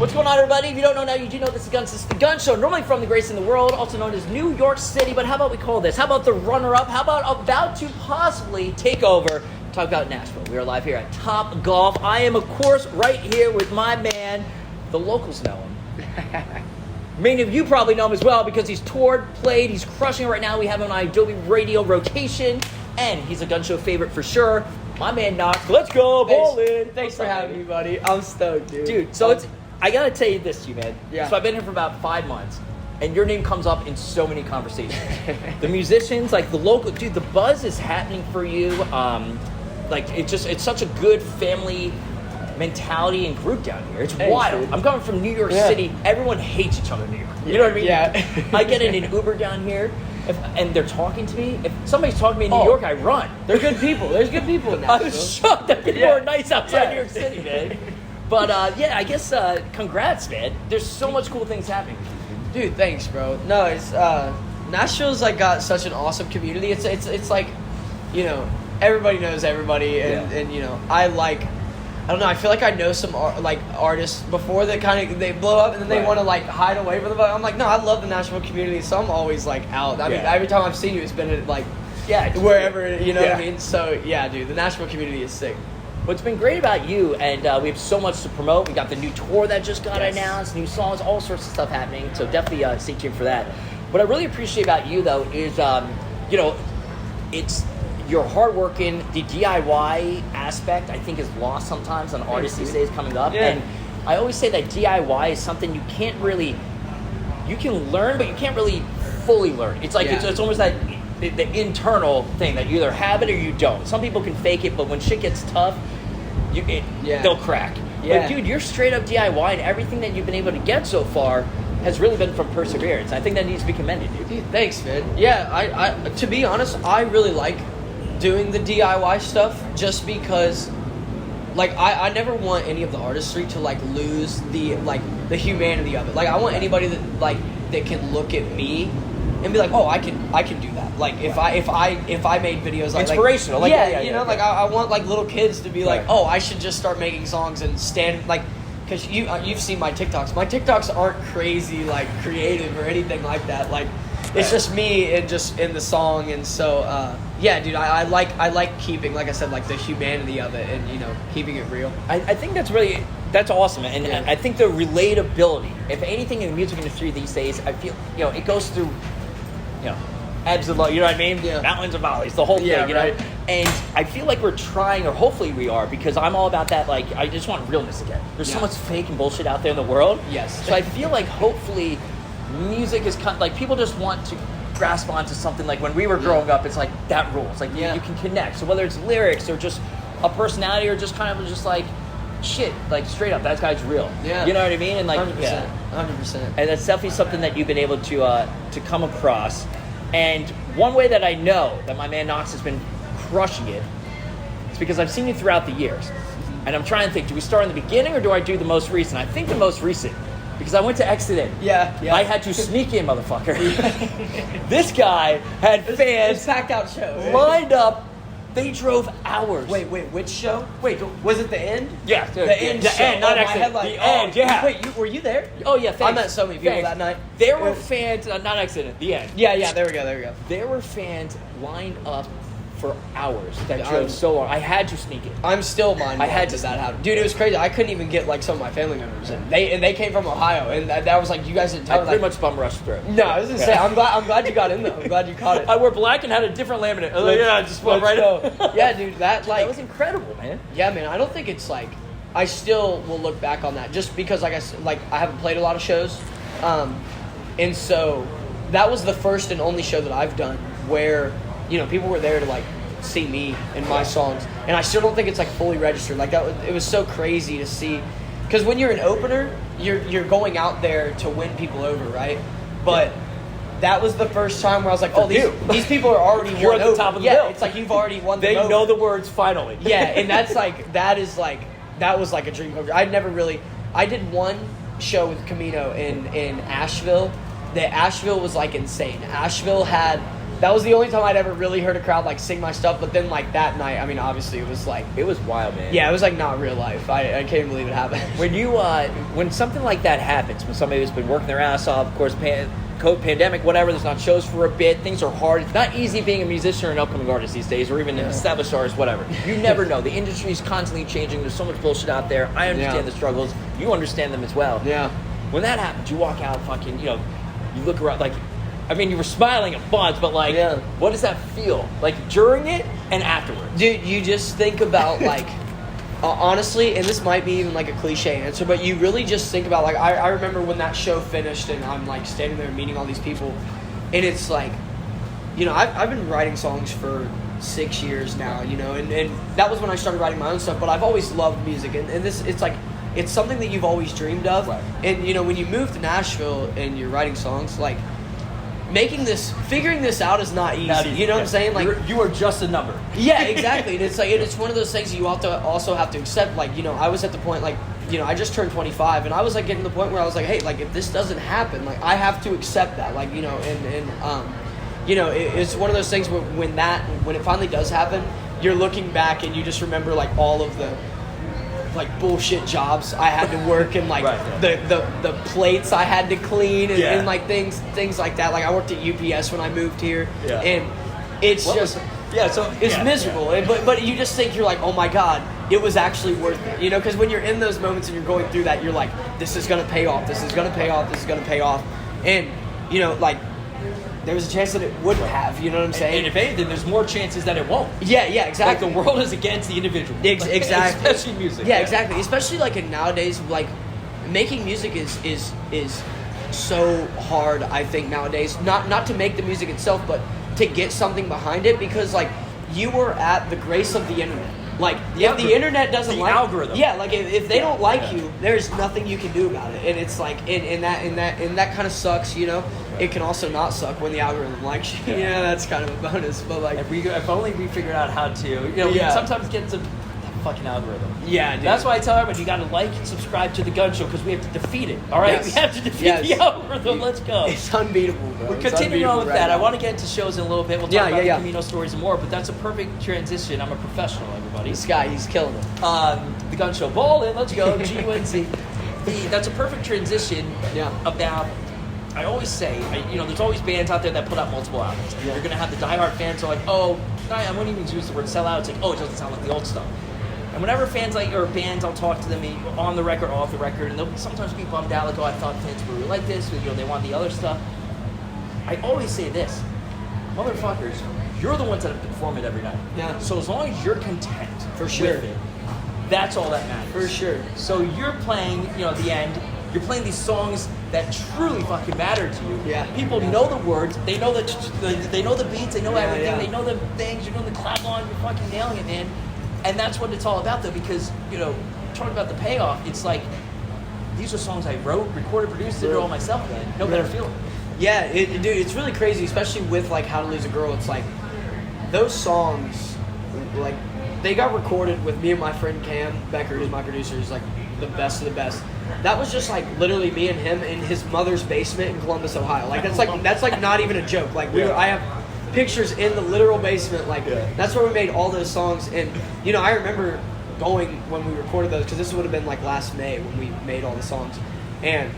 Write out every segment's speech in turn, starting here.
What's going on, everybody? If you don't know now, you do know this is Gunz. This is the Gunz Show, normally from the greatest in the world, also known as New York City. But how about we call this? How about the runner-up? How about to possibly take over? Talk about Nashville. We are live here at Top Golf. I am, of course, right here with my man. The locals know him. Many of you probably know him as well because he's toured, played, he's crushing it right now. We have him on Adobe Radio rotation, and he's a Gunz Show favorite for sure. My man Knox. Let's go, bowling. Thanks for having me, buddy. I'm stoked, dude. Dude, so I gotta tell you this, you man. Yeah. So I've been here for about 5 months, and your name comes up in so many conversations. The musicians, like the local, dude, the buzz is happening for you. It's such a good family mentality and group down here. It's wild. Dude. I'm coming from New York City. Everyone hates each other in New York. You know what I mean? Yeah. I get in an Uber down here, and they're talking to me. If somebody's talking to me in New York, I run. They're good people. There's good people in I Nashville. was shocked that people are nice outside New York City, man. But I guess congrats, man. There's so much cool things happening. Dude, thanks, bro. No, it's Nashville's like got such an awesome community. It's like, you know, everybody knows everybody, and you know, I don't know. I feel like I know some artists before that kind of they blow up and then they want to like hide away from them. But I'm like, no, I love the Nashville community, so I'm always like out. I mean, every time I've seen you, it's been at, like wherever, you know what I mean. So yeah, dude, the Nashville community is sick. What's been great about you, and we have so much to promote. We got the new tour that just got announced, new songs, all sorts of stuff happening. So definitely stay tuned for that. What I really appreciate about you, though, is it's your hard working, the DIY aspect. I think is lost sometimes on artists these days coming up. Yeah. And I always say that DIY is something you can learn, but you can't really fully learn. It's like it's almost like the internal thing that you either have it or you don't. Some people can fake it, but when shit gets tough, they'll crack. Yeah. But dude, you're straight up DIY, and everything that you've been able to get so far has really been from perseverance. I think that needs to be commended, dude. Thanks, man. Yeah, I to be honest, I really like doing the DIY stuff just because, like, I never want any of the artistry to like lose the humanity of it. Like, I want anybody that can look at me and be like, oh, I can do that. Like, if I made videos like inspirational, I want like little kids to be like, oh, I should just start making songs and stand like, because you've seen my TikToks. My TikToks aren't crazy like creative or anything like that. Like, it's just me and just in the song, and so yeah, dude, I like keeping, like I said, like the humanity of it, and you know, keeping it real. I think that's awesome, and I think the relatability, if anything in the music industry these days, I feel it goes through ebbs and lows, you know what I mean? Yeah. Mountains and valleys, the whole thing, you know? And I feel like we're trying, or hopefully we are, because I'm all about that, like, I just want realness again. There's so much fake and bullshit out there in the world. Yes. So I feel like hopefully music is kind of, like, people just want to grasp onto something. Like when we were growing up, it's like that rules. Like you can connect. So whether it's lyrics or just a personality or just kind of just like shit, like straight up, that guy's real. Yeah. You know what I mean? And like 100%. 100%. And that's definitely something that you've been able to come across. And one way that I know that my man Knox has been crushing it is because I've seen you throughout the years. And I'm trying to think, do we start in the beginning or do I do the most recent? I think the most recent. Because I went to Exodus. Yeah. I had to sneak in, motherfucker. This guy had fans it's packed out show lined up. They drove hours. Wait, which show? Wait, was it the end? Yeah, the end. The end, not Exodus. The end, yeah. Wait, were you there? Oh yeah, I met so many people that night. There were fans, not Accident, the end. Yeah, there we go. There were fans lined up for hours that drove so long. I had to sneak it. I'm still mind blown. I had to that happen. Dude, it was crazy. I couldn't even get like some of my family members in. They came from Ohio, and that was like, you guys didn't tell me. I pretty much bum rushed through. No, I was gonna say, I'm glad you got in though. I'm glad you caught it. I wore black and had a different laminate. I was like, I just went right up. Yeah, dude, that was incredible, man. Yeah, man. I don't think it's like, I still will look back on that just because I haven't played a lot of shows, and so that was the first and only show that I've done where people were there to like see me and my songs, and I still don't think it's like fully registered. Like it was so crazy to see, because when you're an opener, you're going out there to win people over, right? But that was the first time where I was like, oh, these people are already you're won at the top of the bill. bill. It's like you've already won. They them know over. the words finally. Yeah, and that was like a dream come true. I did one show with Camino in Asheville. Asheville was like insane. Asheville had that was the only time I'd ever really heard a crowd like sing my stuff. But then like that night, I mean, obviously it was like It was wild, man. yeah, it was like not real life. I can't even believe it happened. When you when something like that happens, when somebody who's been working their ass off, of course, pandemic, whatever, there's not shows for a bit, things are hard. It's not easy being a musician or an upcoming artist these days, or even an established artist, whatever. You never know. The industry is constantly changing. There's so much bullshit out there. I understand the struggles. You understand them as well. Yeah. When that happens, you walk out fucking, you look around, like, I mean, you were smiling a bunch, but like, what does that feel? Like during it and afterwards? Dude, you just think about like, honestly, and this might be even like a cliche answer, but you really just think about like, I remember when that show finished and I'm like standing there meeting all these people, and it's like, I've been writing songs for 6 years now, and that was when I started writing my own stuff, but I've always loved music, and this, it's like, it's something that you've always dreamed of, right. And when you move to Nashville and you're writing songs, like, figuring this out is not easy. You know what I'm saying? Like, you are just a number. Yeah, exactly. And it's like, it's one of those things you also have to accept. Like, I was at the point, like, I just turned 25, and I was like getting to the point where I was like, hey, like, if this doesn't happen, like, I have to accept that. Like, it's one of those things where when it finally does happen, you're looking back and you just remember like all of the like bullshit jobs I had to work and like the plates I had to clean and like things like that. Like I worked at UPS when I moved here, and it's it's miserable. But you just think, you're like, oh my god, it was actually worth it, because when you're in those moments and you're going through that, you're like, this is gonna pay off, this is gonna pay off, this is gonna pay off, and like there was a chance that it wouldn't have, you know what I'm saying? And if anything, there's more chances that it won't. Yeah, exactly. Like the world is against the individual. Exactly. Especially music. Yeah, exactly. Especially like in nowadays, like making music is so hard, I think, nowadays. Not to make the music itself, but to get something behind it, because like you were at the grace of the internet. Like if the internet doesn't like algorithm. Yeah, like if they don't like you, there's nothing you can do about it. And it's like and that kind of sucks, It can also not suck when the algorithm likes you. Yeah, that's kind of a bonus. But like if only we figured out how to, we can sometimes get to that fucking algorithm. Yeah, dude. That's why I tell everybody, you got to like and subscribe to the Gunz Show, because we have to defeat it. All right, yes. We have to defeat the algorithm. Let's go. It's unbeatable, bro. We're continuing on with that. I want to get into shows in a little bit. We'll talk about the Camino stories and more. But that's a perfect transition. I'm a professional, everybody. This guy, he's killing it. The Gunz Show, ballin'. Let's go. GUNZ. That's a perfect transition. About. I always say, there's always bands out there that put out multiple albums. You're going to have the diehard fans who are like, oh, I wouldn't even use the word sell out. It's like, oh, it doesn't sound like the old stuff. And whenever fans or bands, I'll talk to them on the record, off the record, and they'll sometimes be bummed out, like, oh, I thought fans were really like this, they want the other stuff. I always say this, motherfuckers, you're the ones that have to perform it every night. Yeah. So as long as you're content with it, that's all that matters. For sure. So you're playing, at the end, you're playing these songs that truly fucking matter to you. Yeah. People know the words, they know the beats, they know everything, they know the things, you're doing the clap on, you're fucking nailing it, man. And that's what it's all about, though, because, talking about the payoff, it's like, these are songs I wrote, recorded, produced, did it all myself, man. No better feeling. Yeah, dude, it's really crazy, especially with, like, How to Lose a Girl. It's like, those songs, like, they got recorded with me and my friend Cam Becker, who's my producer, who's, like, the best of the best. That was just, like, literally me and him in his mother's basement in Columbus, Ohio. Like, that's not even a joke. Like, I have pictures in the literal basement, like that's where we made all those songs. And I remember going when we recorded those, because this would have been like last May when we made all the songs, and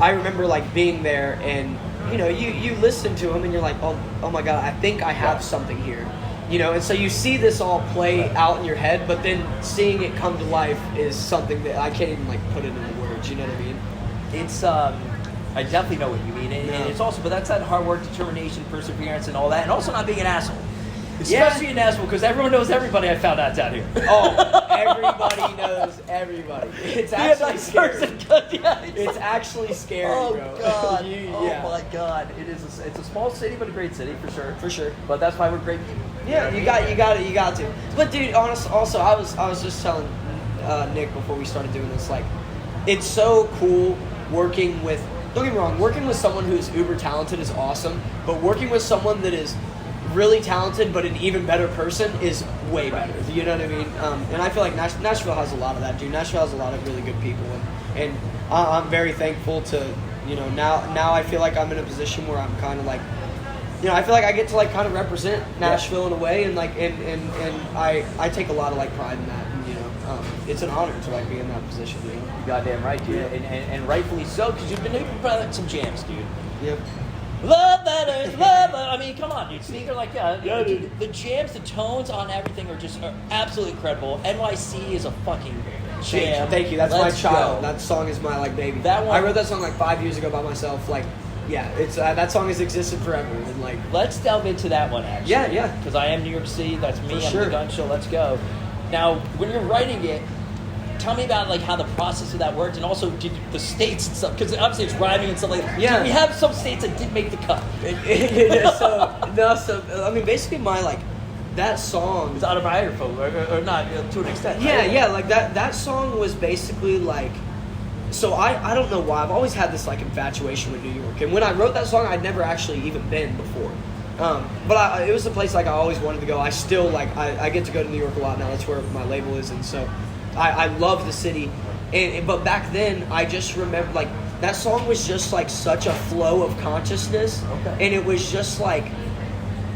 I remember like being there, and you listen to them and you're like, oh my god, I think I have something here, and so you see this all play out in your head, but then seeing it come to life is something that I can't even like put it into words. You know what I mean? It's I definitely know what you mean, and it's also, but that's that hard work, determination, perseverance, and all that, and also not being an asshole, especially in Nashville, because everyone knows everybody. I found out down here. Oh, everybody knows everybody. It's actually scary. It's actually scary, bro. Oh god. Oh my god. It's a small city, but a great city for sure. For sure. But that's why we're great people. Yeah, you got to. But dude, also, I was just telling Nick before we started doing this, like, it's so cool working with. Don't get me wrong, working with someone who's uber talented is awesome, but working with someone that is really talented but an even better person is way better. You know what I mean? And I feel like Nashville has a lot of that, dude. Nashville has a lot of really good people, and I'm very thankful to, now I feel like I'm in a position where I'm kind of like, I feel like I get to like kind of represent Nashville in a way, and like and I take a lot of like pride in that, and it's an honor to like be in that position. You goddamn right, dude, and rightfully so, because you've been able to put some jams, dude. Yep. Love letters, I mean, come on, dude. See, they're like, dude, the jams, the tones on everything are absolutely incredible. NYC is a fucking jam. Thank you. That's my child. Go. That song is my like baby. That one, I wrote that song like 5 years ago by myself. Like, yeah, it's that song has existed forever. And like, let's delve into that one actually. Yeah. Because I am New York City. That's me. For I'm sure. the Gunz Show. Let's go. Now, when you're writing it, tell me about like how the process of that worked, and also the states and stuff, because obviously it's rhyming and stuff like that. Yeah. We have some states that did make the cut. So I mean, basically my like that song. It's autobiographical, or not to an extent. Yeah, like that song was basically like. So I don't know why I've always had this like infatuation with New York, and when I wrote that song, I'd never actually even been before. But it was a place like I always wanted to go. I still like I get to go to New York a lot now. That's where my label is, and so. I love the city, but back then I just remember like that song was just like such a flow of consciousness, and it was just like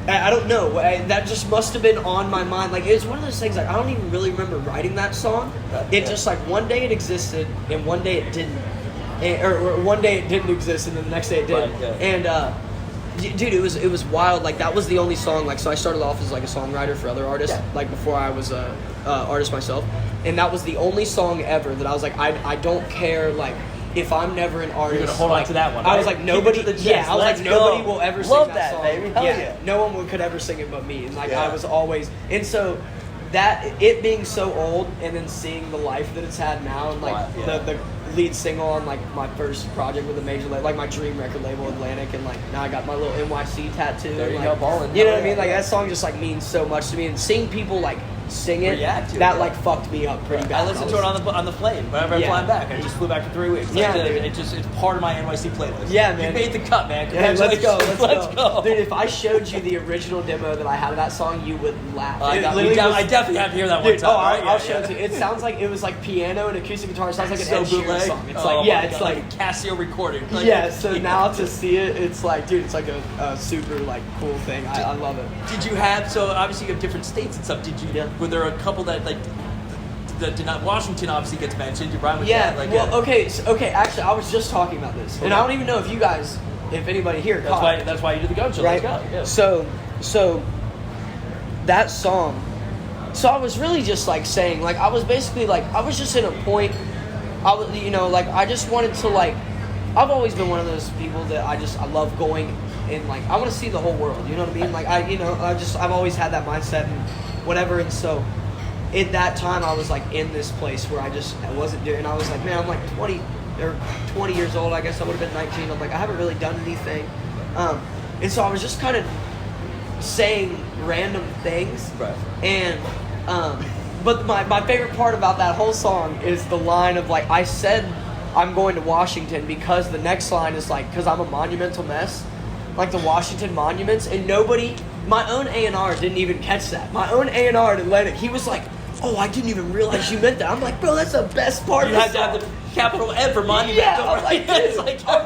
I don't know, that just must have been on my mind. Like it's one of those things like I don't even really remember writing that song. It just like one day it existed and one day it didn't, or one day it didn't exist and then the next day it did. Right, yeah. And dude, it was wild. Like that was the only song. Like so, I started off as like a songwriter for other artists. Like before I was a artist myself, and that was the only song ever that I was like, I don't care like if I'm never an artist. You're gonna hold like, on to that one. I Right? was like nobody. I was like nobody will ever Love sing that song. baby. Hell yeah. No one could ever sing it but me. And like I was always, and so that it being so old, and then seeing the life that it's had now, and like the lead single on like my first project with a major label, like my dream record label, Atlantic, and like now I got my little NYC tattoo. There you and, go, like, ballin'. You know what I mean? Like that song just like means so much to me, and seeing people like sing it, React to that it, like fucked me up pretty bad. I listened to it on the plane whenever I'm flying back. I just flew back for 3 weeks. Yeah, it's part of my NYC playlist. Yeah, man. You made the cut, man. Yeah, let's Let's go. Dude, if I showed you the original demo that I had of that song, you would laugh. I definitely have to hear that one Dude, time. I'll show it to you. It sounds like it was like piano and acoustic guitar. It sounds like an so Ed Sheeran bootleg song. It's it's like a Casio recording. So now to see it, it's like, dude, it's like a super like cool thing. I love it. Did you have, so obviously you have different states and stuff. Did you? Were there a couple that like that did not? Washington obviously gets mentioned. You rhyme with that. Like, okay. Actually, I was just talking about this, and I don't even know if you guys, if anybody here, that's why you did the Gunz Show. Right. Let's go. Yeah. So that song. So I was really just like saying, like I was basically like I was just in a point. I was, like I just wanted to like. I've always been one of those people that I love going and like I want to see the whole world. You know what I mean? Like I've always had that mindset and whatever. And so at that time I was like in this place where I wasn't doing. I was like, man, I'm like 20 years old. I guess I would have been 19. I'm like I haven't really done anything. And so I was just kind of saying random things. Right. And but my favorite part about that whole song is the line of like I said I'm going to Washington because the next line is like because I'm a monumental mess, like the Washington monuments, and nobody, my own A&R didn't even catch that. My own A&R in Atlantic, he was like, oh, I didn't even realize you meant that. I'm like, bro, that's the best part of the song. You had to have the capital M for monumental. Yeah, I'm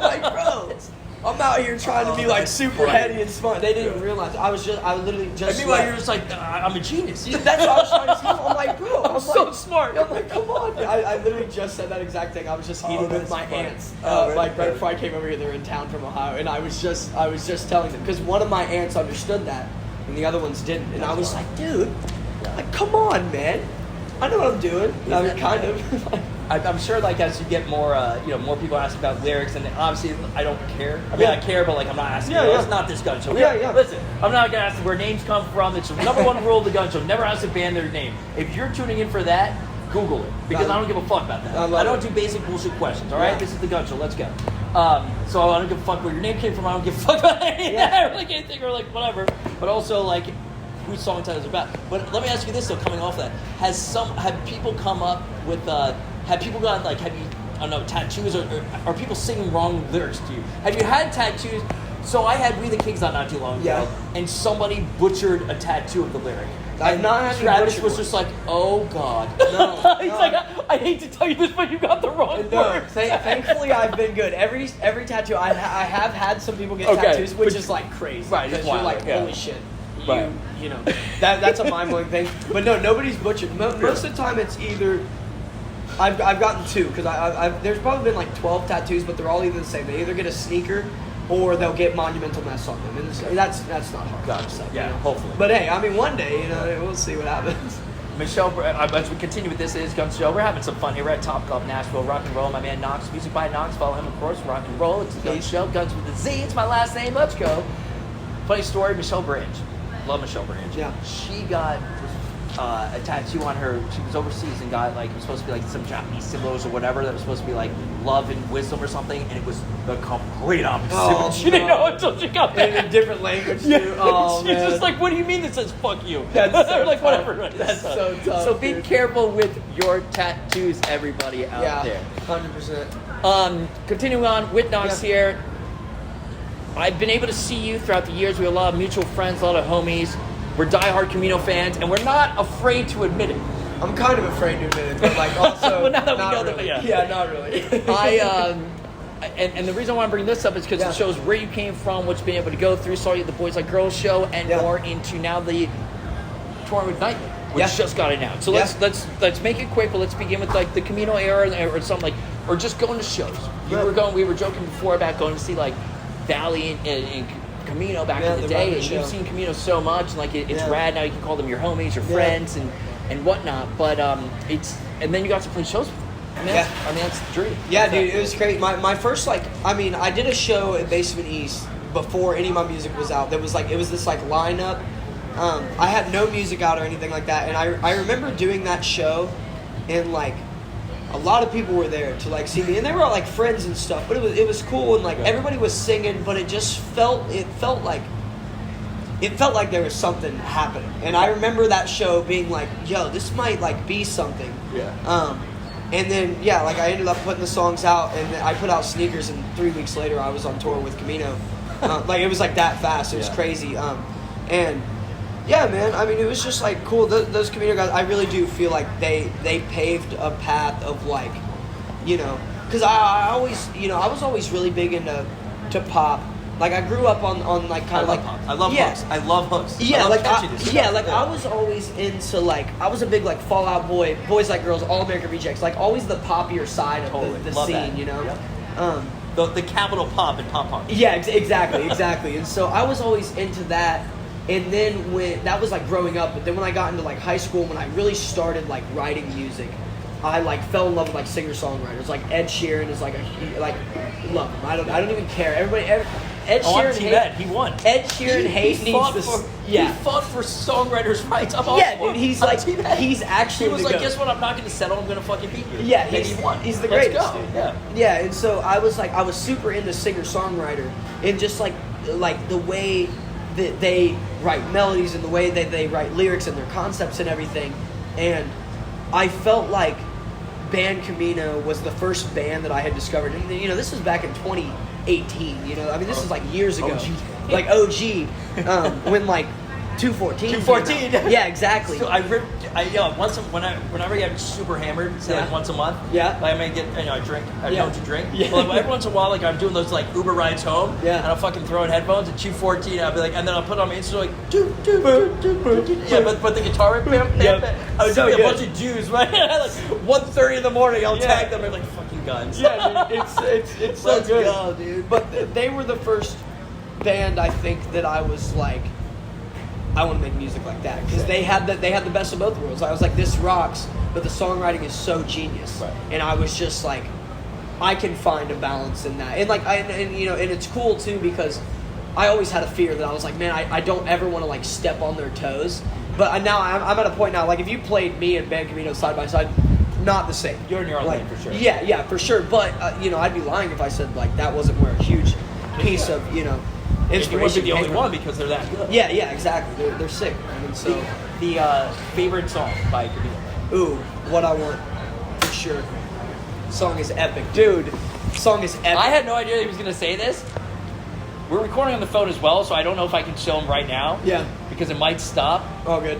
like, bro, I'm out here trying to be like super heady and smart. They didn't even realize. I literally just. Meanwhile, you're just like, I'm a genius. That's what I was trying to tell him. I'm like, bro, I'm so like, smart. I'm like, come on. I literally just said that exact thing. I was just eating with my aunts. Right before I came over here, they were in town from Ohio, and I was just telling them because one of my aunts understood that, and the other ones didn't. And I was like, dude, like, come on, man. I know what I'm doing. I mean, kind of. I'm sure, like, as you get more, more people ask about lyrics, and obviously, I don't care. I mean, I care, but, like, I'm not asking. It's not this Gunz Show. Listen, I'm not going to ask where names come from. It's the number one rule of the Gunz Show. Never ask a band their name. If you're tuning in for that, Google it. Because I don't give a fuck about that. I don't do basic bullshit questions, all right? Yeah. This is the Gunz Show. Let's go. So I don't give a fuck where your name came from. I don't give a fuck about anything. Or, like, anything or, like, whatever. But also, like, whose song titles are about. But let me ask you this, though, coming off that. Have people come up with... have people got, like, I don't know, tattoos, or are people singing wrong lyrics to you? Have you had tattoos? So I had We the Kings not too long ago, and somebody butchered a tattoo of the lyric. I've not had Travis was just like, oh God. No. He's like, I hate to tell you this, but you got the wrong word. Thankfully, I've been good. Every tattoo, I have had some people get tattoos, which is like crazy. Right, because it's you're wild, like, yeah. holy shit. Right. You know, that's a mind-blowing thing. But no, nobody's butchered. Most of the time, it's either... I've gotten 2, because there's probably been like 12 tattoos, but they're all either the same. They either get a sneaker, or they'll get monumental mess on them. And so that's not hard. Gotcha. Yeah, hopefully. But hey, I mean, one day, we'll see what happens. Michelle, as we continue with this, is Gunz Show. We're having some fun here. We're at Top Golf, Nashville, rock and roll. My man Knox, music by Knox. Follow him, of course. Rock and roll. It's the Gunz Show. Guns with a Z. It's my last name. Let's go. Funny story. Michelle Branch. Love Michelle Branch. Yeah. She got a tattoo on her. She was overseas and got like, it was supposed to be like some Japanese symbols or whatever that was supposed to be like love and wisdom or something, and it was the complete opposite. Oh, She didn't know until she got there. In a different language, too. Yeah. Oh, She's man. just like, what do you mean it says fuck you? That's so like, tough. whatever. That's so tough, So be dude. careful with your tattoos, everybody out there. 100%. Continuing on with Knox here. I've been able to see you throughout the years. We have a lot of mutual friends, a lot of homies. We're diehard Camino fans, and we're not afraid to admit it. I'm kind of afraid to admit it, but like also Well, now that we not know that- really. yeah. Not really. And the reason why I'm bringing this up is because it shows where you came from, what you've been able to go through. Saw you at the Boys Like Girls show, and more into now the touring with Nightly, which just got announced. So let's make it quick, but let's begin with like the Camino era or something like, or just going to shows. We were joking before about going to see like Valley and Camino back in the day, and you've seen Camino so much, and like it's rad now. You can call them your homies, your friends, and whatnot. But and then you got to play shows with them. I mean, that's the dream. Yeah, dude, it was great. My first I did a show at Basement East before any of my music was out. It was this like lineup. I had no music out or anything like that, and I remember doing that show, and like a lot of people were there to like see me, and they were all like friends and stuff. But it was cool, and like everybody was singing, but it felt like there was something happening. And I remember that show being like, yo, this might like be something. Yeah. And then like I ended up putting the songs out, and I put out Sneakers, and 3 weeks later I was on tour with Camino. Like it was like that fast. It was crazy. And yeah, man. I mean, it was just like cool. Those Camino guys, I really do feel like they paved a path of like, because I always, I was always really big into pop. Like I grew up on like kind of like pop. I love hooks. I love hooks. Yeah, I I was always into like I was a big like Fall Out Boy, Boys Like Girls, All American Rejects, like always the poppier side of the scene, Yep. The capital pop and pop punk. Yeah, exactly. And so I was always into that. And then when that was like growing up, but then when I got into like high school, when I really started like writing music, I like fell in love with like singer-songwriters. Like Ed Sheeran is like love him. I don't even care. Ed Sheeran He won. Ed Sheeran He fought for songwriters' rights. I'm all for dude, it. he's I'm like Team Ed. he's actually He was the like, goat. guess what? I'm not going to settle. I'm going to fucking beat you. Yeah, and he won. He's the Let's greatest. go. Dude. Yeah, and so I was super into singer-songwriter, and just like the way that they write melodies and the way that they write lyrics and their concepts and everything. And I felt like Band Camino was the first band that I had discovered. And this was back in 2018. I mean, this is like years ago. OG. Like OG. When like 214. 214. Yeah, exactly. So whenever I get super hammered, say like once a month. Yeah. Like I may get I drink. I Yeah. know to drink. Yeah. But like, every once in a while, like I'm doing those like Uber rides home. Yeah. And I'll fucking throw in headphones at 214. I'll be like, and then I'll put on my Insta like, do. Yeah, but the guitar, I would So do a good. bunch of Jews, right? Like 1:30 in the morning, I'll tag them. They're like fucking guns. Yeah, dude, it's so Let's good. go, dude. But they were the first band I think that I was like, I want to make music like that, because they had the best of both worlds. I was like, this rocks, but the songwriting is so genius, Right. and I was just like, I can find a balance in that, and like and it's cool too, because I always had a fear that I was like, man, I don't ever want to like step on their toes, but now I'm at a point now, like if you played me and Band Camino side by side, not the same. You're in your own like, lane for sure. Yeah, for sure. But I'd be lying if I said like that wasn't where a huge piece of And you inspiration. wouldn't be the only came one from. because they're that good. Yeah, exactly. They're sick. I mean, so The favorite song by Camino. ooh, What I Want, for sure. Song is epic, dude. Song is epic. I had no idea he was going to say this. We're recording on the phone as well, so I don't know if I can show him right now. Yeah. Because it might stop. Oh, good.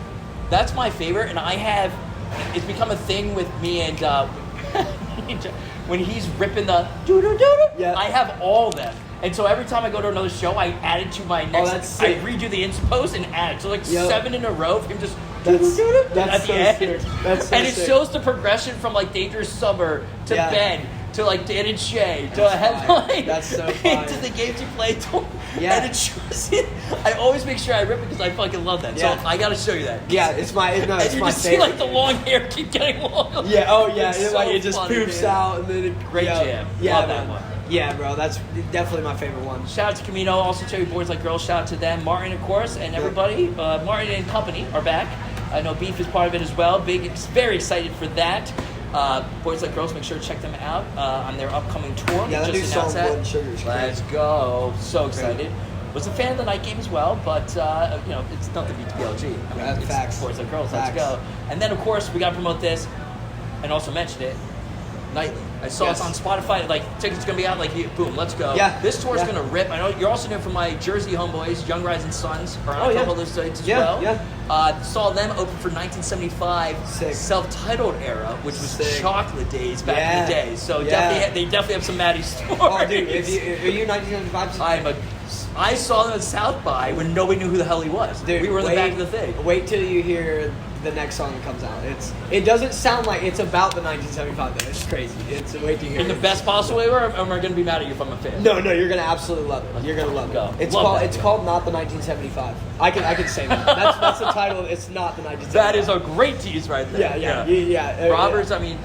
That's my favorite, and it's become a thing with me and when he's ripping the Yeah. I have all of them. And so every time I go to another show, I add it to my next. That's I sick. redo the Insta post and add it. So like 7 in a row of him just That's at so the end. sick. That's so and it sick. shows the progression from like Dangerous Summer to Yeah. Ben to like Dan and Shay to That's a headline. fire. That's so to fire. the games you play. Yeah. And it shows it. I always make sure I rip it because I fucking love that. Yeah. So I gotta show you that. Yeah, it's my And you my just see favorite. like the long hair keep getting long. Yeah, oh yeah, It's it, so like it just funny, poops dude. out and then it, Great yeah, jam. Yeah, Love that man. one. Yeah, bro, that's definitely my favorite one. Shout out to Camino, also Cherry Boys Like Girls, shout out to them. Martin, of course, and everybody. Martin and company are back. I know Beef is part of it as well. Very excited for that. Boys Like Girls, make sure to check them out on their upcoming tour. Yeah, that new Just song, announced that. Blood and Sugar, is Let's crazy. go. So excited. Was a fan of the night game as well, but it's nothing beat BLG. I mean, it's Facts. Boys Like Girls, Facts. let's go. And then, of course, we got to promote this, and also mention it. Nightly. I saw Yes. it's on Spotify. Like tickets gonna be out. Like boom, let's go. Yeah. This tour's Yeah. gonna rip. I know you're also known for my Jersey homeboys, Young Rising Sons, are on Oh, a yeah. couple of those sites as Yeah, well. yeah. Saw them open for 1975 Sick. self-titled era, which was Sick. chocolate days back in Yeah. the day. So Yeah. they definitely have some Maddie stories. Oh, dude, are you 1975? I saw them at South by when nobody knew who the hell he was. Dude, we were in the back of the thing. Wait till you hear the next song that comes out. It doesn't sound like it's about the 1975 though. It's crazy. Wait to hear In the it. best possible way, or am I gonna be mad at you if I'm a fan? No, you're gonna absolutely love it. You're gonna love Go. it. Love that, It's yeah. called Not the 1975. I can say that. That's the title. It's not the 1975. That is a great tease right there. Yeah. Roberts, I mean,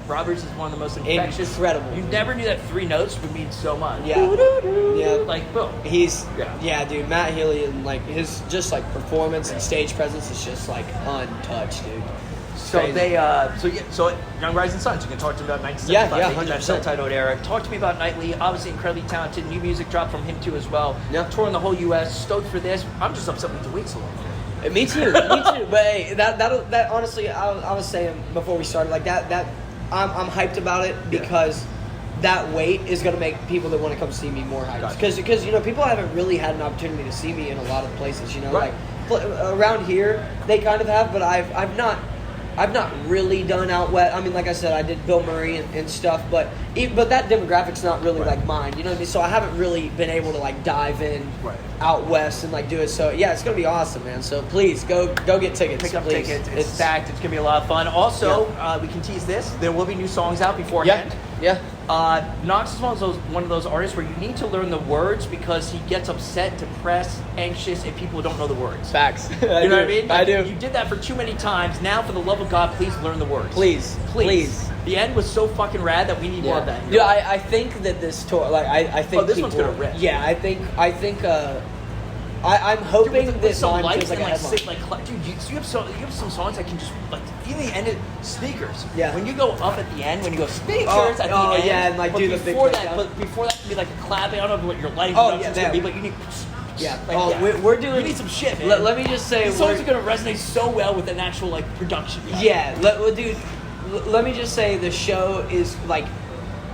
Roberts is one of the most infectious. Incredible. You never knew that 3 notes would mean so much. Yeah. Yeah. Like, boom. Yeah, dude. Matt Healy and like his just like performance and stage presence is just like untouched, dude. So Crazy. so Young Rising Sons, you can talk to me about 1975. Yeah, making that 100%. self-titled era. Talk to me about Nightly, obviously incredibly talented. New music dropped from him too as well. Yeah. Touring the whole U.S. Stoked for this. I'm just upset we have to wait so long. Me too. But hey, that honestly, I was saying before we started, like that I'm hyped about it because that wait is gonna make people that want to come see me more hyped. Gotcha. Because people haven't really had an opportunity to see me in a lot of places. Right. Like around here they kind of have, but I've not really done out west. I mean, like I said, I did Bill Murray and stuff, but that demographic's not really like mine. You know what I mean? So I haven't really been able to like dive in out west and like do it. So yeah, it's gonna be awesome, man. So please go get tickets. Pick up please. tickets. It's stacked. It's gonna be a lot of fun. Also, we can tease this. There will be new songs out beforehand. Yeah. Knox is one of those artists where you need to learn the words because he gets upset, depressed, anxious if people don't know the words. Facts. You know what I mean? I do. You did that for too many times. Now, for the love of God, please learn the words. Please. The end was so fucking rad that we need more of that. Yeah, I think that this tour, like, I think this one's gonna rip. Yeah, I think, I'm hoping with this some line lights feels like and a headline. sick, dude, you have some songs that can just like feel the end of sneakers. Yeah. When you go up at the end, when you go sneakers at the oh, end. yeah, and, like, but do the big before breakdown. that, but before that can be like a clapping. I don't know what your lighting Oh, production's yeah, gonna be, but you need. Yeah. Like, We're doing. You need some shit, man. Let me just say, These songs are gonna resonate so well with an actual like production. Yeah, dude. Let me just say the show is like,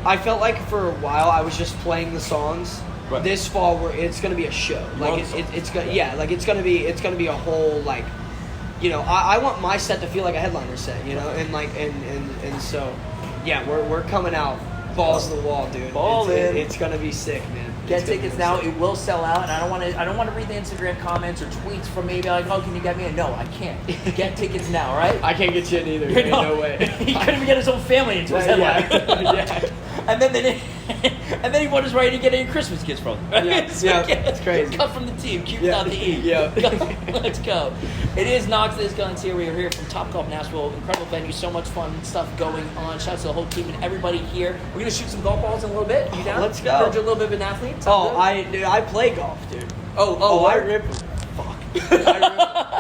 I felt like for a while I was just playing the songs. Right. This fall, it's gonna be a show. Like it's gonna like it's gonna be a whole like, I want my set to feel like a headliner set, and like and so, yeah, we're coming out balls to the wall, dude. It's gonna be sick, man. Get tickets now. It will sell out, and I don't want to read the Instagram comments or tweets from maybe like, oh, can you get me in? No, I can't. Get tickets now, all right? I can't get you in either. Man, no way. He couldn't even get his own family into his headline. Yeah. And then he wonders where he didn't get any Christmas gifts from. It's crazy. Cut from the team, cute without the E. Yeah. Let's go. It is Knox, this Gunz here. We are here from Topgolf Nashville. Incredible venue, so much fun stuff going on. Shout out to the whole team and everybody here. We're gonna shoot some golf balls in a little bit. You down? Let's go. Heard you're a little bit of an athlete. I play golf, dude. I rip 'em. Fuck.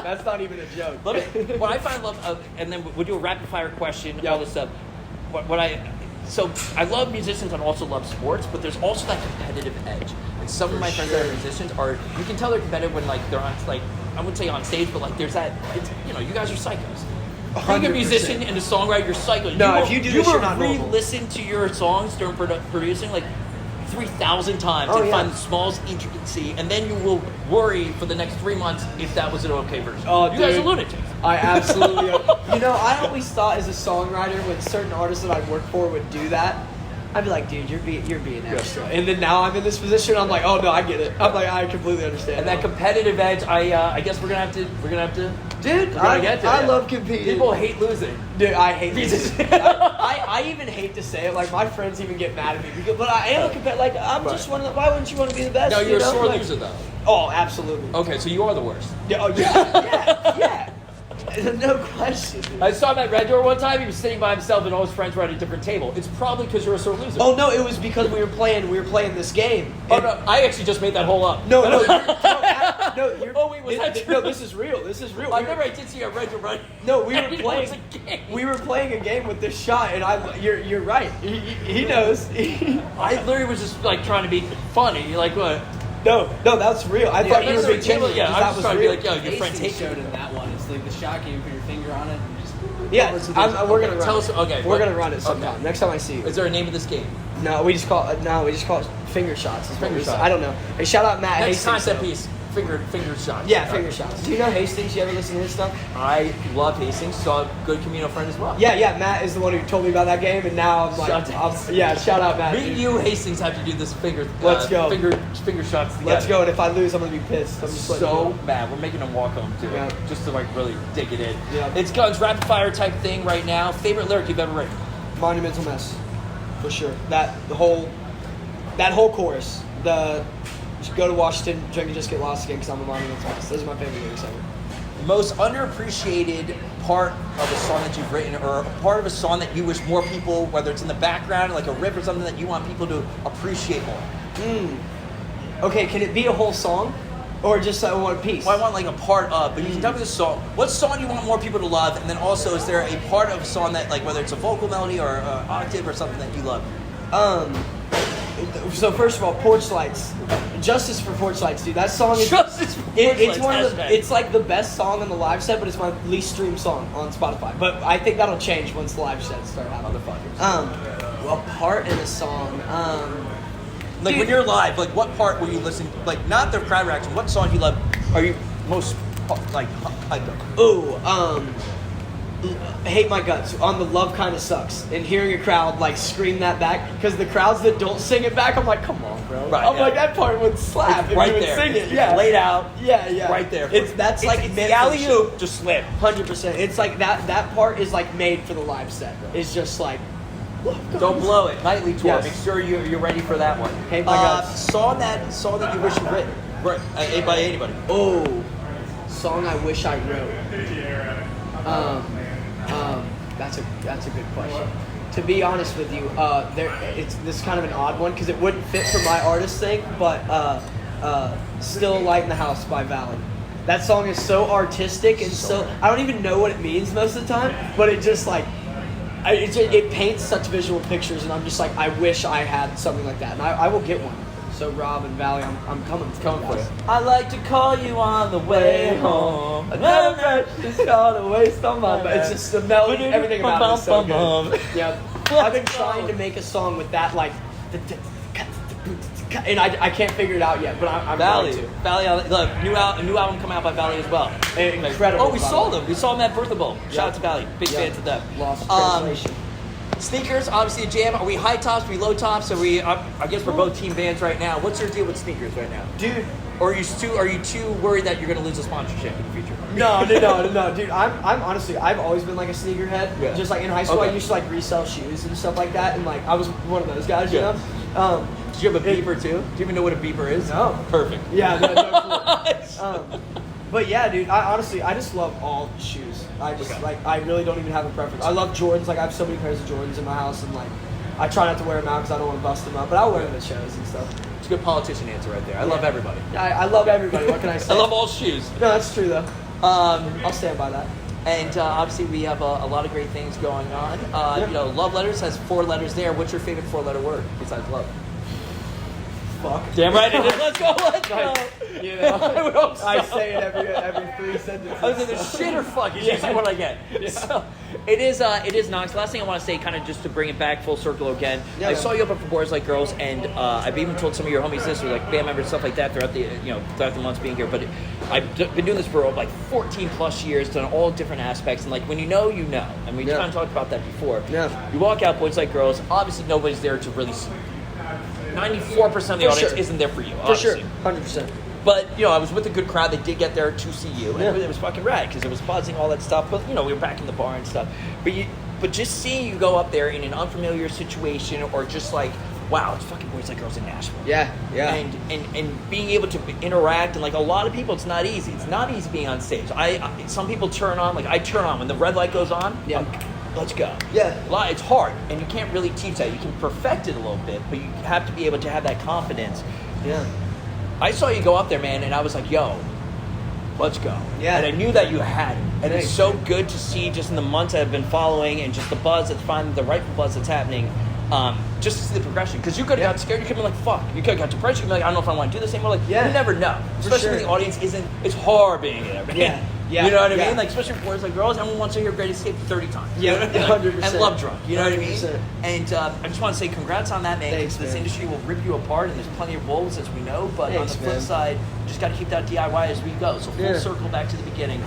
That's not even a joke. What I find love, and then we'll do a rapid fire question, all this stuff. So I love musicians and also love sports, but there's also that competitive edge. And some of my friends that are musicians you can tell they're competitive when like they're on, like, I wouldn't say on stage, but like there's that, you guys are psychos. Being a musician and a songwriter, you're psycho. No, if you do this, you're not normal. re-listen to your songs during producing like 3,000 times and find the smallest intricacy, and then you will worry for the next 3 months if that was an okay version. Oh, you guys are dude. lunatics. I absolutely. You know, I always thought as a songwriter, when certain artists that I work for would do that, I'd be like, dude, you're being extra. And then now I'm in this position, I'm like, oh no, I get it. I'm like, I completely understand. And that competitive edge, I guess we're gonna have to. Dude, I love competing. People hate losing. Dude, I hate losing. I even hate to say it. Like, my friends even get mad at me because, but I am a competitor. Like, I'm just one of the. Why wouldn't you want to be the best? No, you're a sore like, loser though. Oh, absolutely. Okay, so you are the worst. Yeah, yeah. No question. Dude. I saw him at Red Door one time. He was sitting by himself, and all his friends were at a different table. It's probably because you're a sore loser. Oh no, it was because we were playing this game. Oh no, I actually just made that whole up. No. Oh wait, was that true? No, this is real. I remember I did see you at Red Door running. No, we were It playing. was a game. We were playing a game with this shot, and you're right. He knows. I literally was just like trying to be funny. Like what? No, that's real. I thought you were being genuine. Yeah, I was just trying to be like, yo, your Hastings friends hate showed you. in that one. It's like the shot game, you put your finger on it and just. Yeah, we're gonna run. Tell us. Okay, we're gonna run it sometime. Next time I see you. Is there a name of this game? No, we just call it finger shots. Finger shots. I don't know. Hey, shout out Matt Next Hastings. concept though. piece. Finger shots. Yeah, finger shots. Do you know Hastings? You ever listen to his stuff? I love Hastings. Saw a good Camino friend as well. Yeah. Matt is the one who told me about that game, and now I'm like, shout out Matt. Me and you, Hastings, have to do this finger. Let's go. Finger shots together. Let's go. And if I lose, I'm gonna be pissed. I'm just so mad. We're making them walk home too, Yeah. just to like really dig it in. Yeah. It's Gunz rapid fire type thing right now. Favorite lyric you've ever written? Monumental Mess, for sure. That whole chorus. Just go to Washington, drink and just get lost again because I'm a monumental mess. Those are my favorite lyrics ever. Most underappreciated part of a song that you've written, or a part of a song that you wish more people, whether it's in the background, like a riff or something that you want people to appreciate more. Okay, can it be a whole song, or just one piece? Well, I want like a part of, but you can tell me the song. What song you want more people to love, and then also is there a part of a song that, like, whether it's a vocal melody or an octave or something that you love? So first of all, Porch Lights, Justice for Porch Lights, dude. That song is Justice for Porch it's Lights, one of the, hashtag. it's like the best song on the live set, but it's my least streamed song on Spotify. But I think that'll change once the live sets start happening. Well, part in a song. Like Dude. when you're live, like what part were you listening? Like not the crowd reaction. What song you love? Are you most like? Hate My Guts on the Love Kinda Sucks, and hearing a crowd like scream that back, because the crowds that don't sing it back, I'm like, come on, bro. Right, I'm yeah. like, that part would slap It's if right you would there. sing it. It's Yeah, laid out. Yeah, Right there. It's it's meant the for alley show. oop. Just slip. 100%. It's like that part is like made for the live set. It's just like, Don't blow it. Nightly tour. Yes. Make sure you're ready for that one. Hate My Guts. Song that you wish you written. Right. By anybody. Oh, song I wish I wrote. That's a good question. To be honest with you, this is kind of an odd one because it wouldn't fit for my artist thing, but Still Light in the House by Valley. That song is so artistic and so I don't even know what it means most of the time, but it just like it paints such visual pictures, and I'm just like, I wish I had something like that, and I will get one. So Rob and Valley, I'm coming for you. I like to call you on the way home. Another just called a waste on my back. It's just the melody, everything about it is so good. Yeah, I've been trying to make a song with that, like, and I can't figure it out yet, but I'm Valley. going to. Valley, look, new album coming out by Valley as well. Incredible. Oh, we saw them. We saw them at Bertha Bowl. Shout out to Valley. Big fans of them. Lost translation. Sneakers, obviously a jam. Are we high tops? Are we low tops? Are we? I guess we're both team bands right now. What's your deal with sneakers right now? Dude. Or are you too worried that you're going to lose a sponsorship in the future? No, dude. I'm honestly, I've always been like a sneakerhead. Yeah. Just like in high school, Okay. I used to like resell shoes and stuff like that, and like I was one of those guys, you Yeah. know. Do you have a beeper too? Do you even know what a beeper is? No. Perfect. Yeah, no clue. But yeah, dude, I honestly just love all shoes. I really don't even have a preference. I love Jordans. Like I have so many pairs of Jordans in my house, and like I try not to wear them out because I don't want to bust them up, but I'll wear them at shows and stuff. It's a good politician answer right there. I love everybody. I love everybody. What can I say? I love all shoes. No, that's true though. I'll stand by that. And obviously we have a lot of great things going on. You know, Love Letters has 4 letters there. What's your favorite 4-letter word besides love? Fuck. Damn right it is. Let's go. You know, I I say it every 3 sentences. was either shit or fuck is usually what I get. Yeah. So it is Knox. Last thing I want to say, kind of just to bring it back full circle again. Yeah, I man. saw you up for Boys Like Girls, and I've even told some of your homies this, or like band members, stuff like that, throughout the throughout the months being here. But been doing this for like 14 plus years, done all different aspects, and like when you know, and we kind of talked about that before. Yeah. You walk out, boys like girls. Obviously, nobody's there to really see. 94% of the audience isn't there for you. Obviously. For sure, 100%. But, I was with a good crowd. They did get there to see you. And it was fucking rad because it was buzzing, all that stuff. But, we were back in the bar and stuff. But just seeing you go up there in an unfamiliar situation or just like, wow, it's fucking boys like girls in Nashville. Yeah. And being able to interact. And, like, a lot of people, it's not easy. It's not easy being on stage. Some people turn on. Like, I turn on. When the red light goes on, let's go. Yeah. It's hard. And you can't really teach that. You can perfect it a little bit. But you have to be able to have that confidence. Yeah. I saw you go up there, man, and I was like, yo, let's go. Yeah. And I knew that you had it. And Thanks. it's so good to see just in the months I've been following and just the buzz that's finally, the rightful buzz that's happening, just to see the progression. Because you could have got scared. You could have been like, fuck. You could have got depressed. You could be like, I don't know if I want to do this anymore. Like, you never know. Especially when the audience isn't, it's hard being there. Yeah. Yeah. You know what I Yeah. mean? Like, especially for boys like girls, everyone wants to hear Great Escape 30 times. Yeah, 100%. And Love Drunk. You know what I mean? 100%. And I just want to say congrats on that, man. Thanks, Because this man. industry will rip you apart, and there's plenty of wolves, as we know. But Thanks, on the flip man. side, you just got to keep that DIY as we go. So full circle back to the beginning.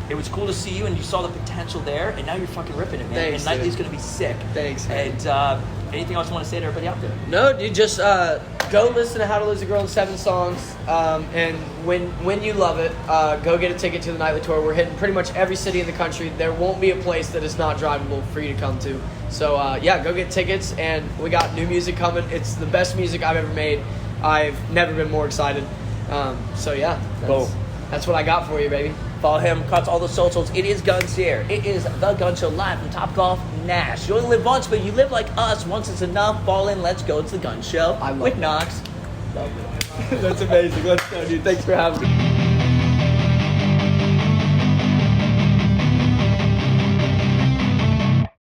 It was cool to see you, and you saw the potential there, and now you're fucking ripping it, man. Thanks, and Nightly's dude. going to be sick. Thanks, man. And anything else you want to say to everybody out there? No, dude, just go listen to How to Lose a Girl in 7 songs. And when you love it, go get a ticket to the Nightly Tour. We're hitting pretty much every city in the country. There won't be a place that is not drivable for you to come to. So, go get tickets. And we got new music coming. It's the best music I've ever made. I've never been more excited. That's what I got for you, baby. Follow him, cuts all the socials. It is Gunz here. It is the Gunz Show live from Topgolf, Nash. You only live once, but you live like us. Once it's enough, fall in, let's go. It's the Gunz Show with Knox. That's amazing. Let's go, dude. Thanks for having me.